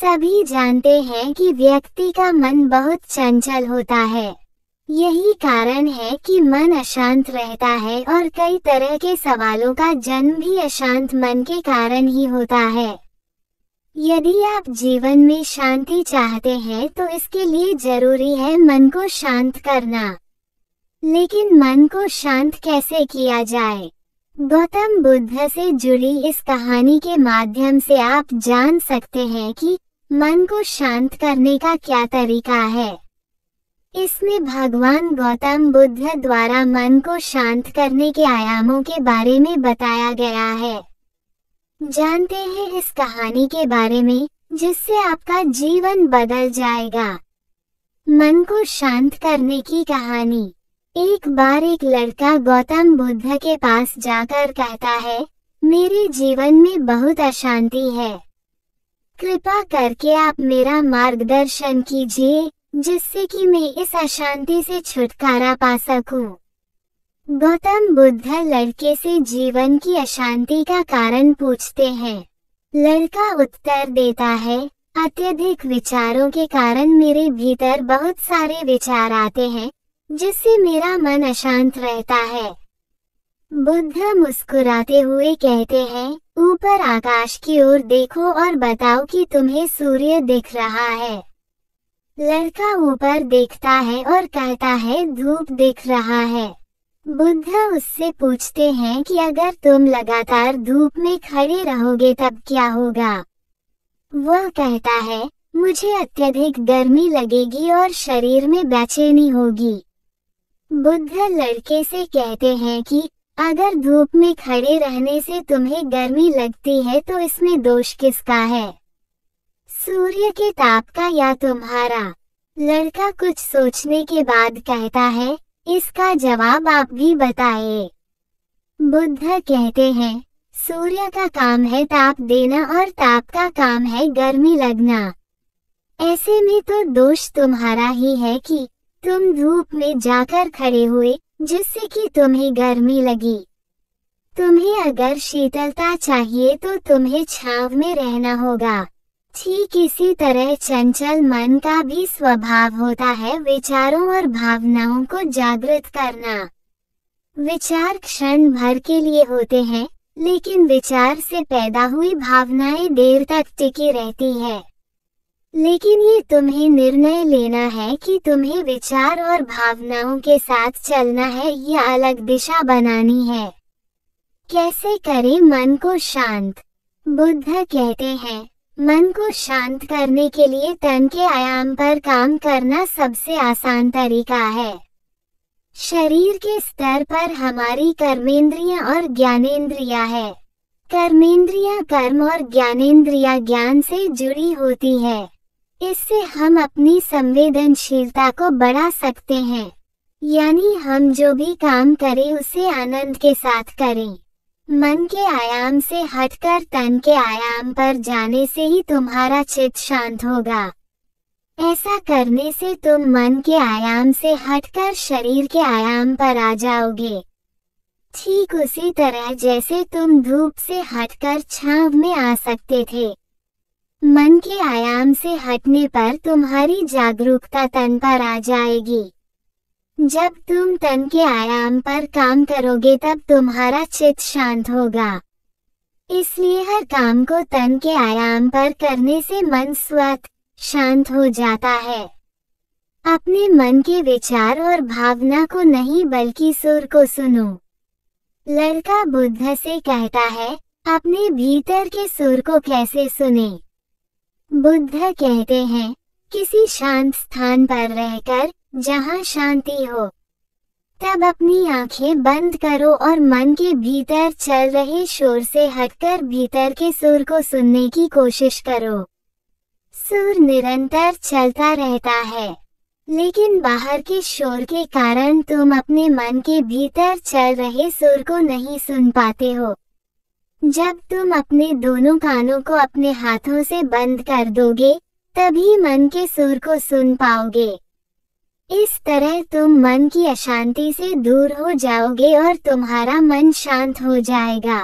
सभी जानते हैं कि व्यक्ति का मन बहुत चंचल होता है। यही कारण है कि मन अशांत रहता है और कई तरह के सवालों का जन्म भी अशांत मन के कारण ही होता है। यदि आप जीवन में शांति चाहते हैं तो इसके लिए जरूरी है मन को शांत करना। लेकिन मन को शांत कैसे किया जाए? गौतम बुद्ध से जुड़ी इस कहानी के माध्यम से आप जान सकते हैं कि मन को शांत करने का क्या तरीका है। इसमें भगवान गौतम बुद्ध द्वारा मन को शांत करने के आयामों के बारे में बताया गया है। जानते हैं इस कहानी के बारे में, जिससे आपका जीवन बदल जाएगा। मन को शांत करने की कहानी। एक बार एक लड़का गौतम बुद्ध के पास जाकर कहता है, मेरे जीवन में बहुत अशांति है, कृपा करके आप मेरा मार्गदर्शन कीजिए जिससे कि मैं इस अशांति से छुटकारा पा सकूं। गौतम बुद्ध लड़के से जीवन की अशांति का कारण पूछते हैं। लड़का उत्तर देता है, अत्यधिक विचारों के कारण मेरे भीतर बहुत सारे विचार आते हैं जिससे मेरा मन अशांत रहता है। बुद्ध मुस्कुराते हुए कहते हैं, ऊपर आकाश की ओर देखो और बताओ कि तुम्हें सूर्य दिख रहा है। लड़का ऊपर देखता है और कहता है, धूप दिख रहा है। बुद्ध उससे पूछते हैं कि अगर तुम लगातार धूप में खड़े रहोगे तब क्या होगा? वह कहता है, मुझे अत्यधिक गर्मी लगेगी और शरीर में बेचैनी होगी। बुद्ध लड़के से कहते हैं कि अगर धूप में खड़े रहने से तुम्हें गर्मी लगती है तो इसमें दोष किसका है, सूर्य के ताप का या तुम्हारा? लड़का कुछ सोचने के बाद कहता है, इसका जवाब आप भी बताइए। बुद्ध कहते हैं, सूर्य का काम है ताप देना और ताप का काम है गर्मी लगना। ऐसे में तो दोष तुम्हारा ही है कि तुम धूप में जाकर खड़े हुए जिससे कि तुम्हें गर्मी लगी। तुम्हें अगर शीतलता चाहिए तो तुम्हें छांव में रहना होगा। ठीक इसी तरह चंचल मन का भी स्वभाव होता है विचारों और भावनाओं को जागृत करना। विचार क्षण भर के लिए होते हैं, लेकिन विचार से पैदा हुई भावनाएं देर तक टिकी रहती है। लेकिन ये तुम्हें निर्णय लेना है कि तुम्हें विचार और भावनाओं के साथ चलना है या अलग दिशा बनानी है। कैसे करें मन को शांत? बुद्ध कहते हैं, मन को शांत करने के लिए तन के आयाम पर काम करना सबसे आसान तरीका है। शरीर के स्तर पर हमारी कर्मेंद्रियां और ज्ञानेंद्रियां है। कर्मेंद्रियां कर्म और ज्ञानेंद्रियां ज्ञान से जुड़ी होती है। इससे हम अपनी संवेदनशीलता को बढ़ा सकते हैं, यानी हम जो भी काम करें उसे आनंद के साथ करें। मन के आयाम से हटकर तन के आयाम पर जाने से ही तुम्हारा चित्त शांत होगा। ऐसा करने से तुम मन के आयाम से हटकर शरीर के आयाम पर आ जाओगे। ठीक उसी तरह जैसे तुम धूप से हटकर छांव में आ सकते थे। मन के आयाम से हटने पर तुम्हारी जागरूकता तन पर आ जाएगी। जब तुम तन के आयाम पर काम करोगे तब तुम्हारा चित्त शांत होगा। इसलिए हर काम को तन के आयाम पर करने से मन स्वतः शांत हो जाता है। अपने मन के विचार और भावना को नहीं बल्कि सुर को सुनो। लड़का बुद्ध से कहता है, अपने भीतर के सुर को कैसे सुने? बुद्ध कहते हैं, किसी शांत स्थान पर रहकर जहाँ शांति हो, तब अपनी आंखें बंद करो और मन के भीतर चल रहे शोर से हटकर भीतर के सुर को सुनने की कोशिश करो। सुर निरंतर चलता रहता है, लेकिन बाहर के शोर के कारण तुम अपने मन के भीतर चल रहे सुर को नहीं सुन पाते हो। जब तुम अपने दोनों कानों को अपने हाथों से बंद कर दोगे, तभी मन के सुर को सुन पाओगे। इस तरह तुम मन की अशांति से दूर हो जाओगे और तुम्हारा मन शांत हो जाएगा।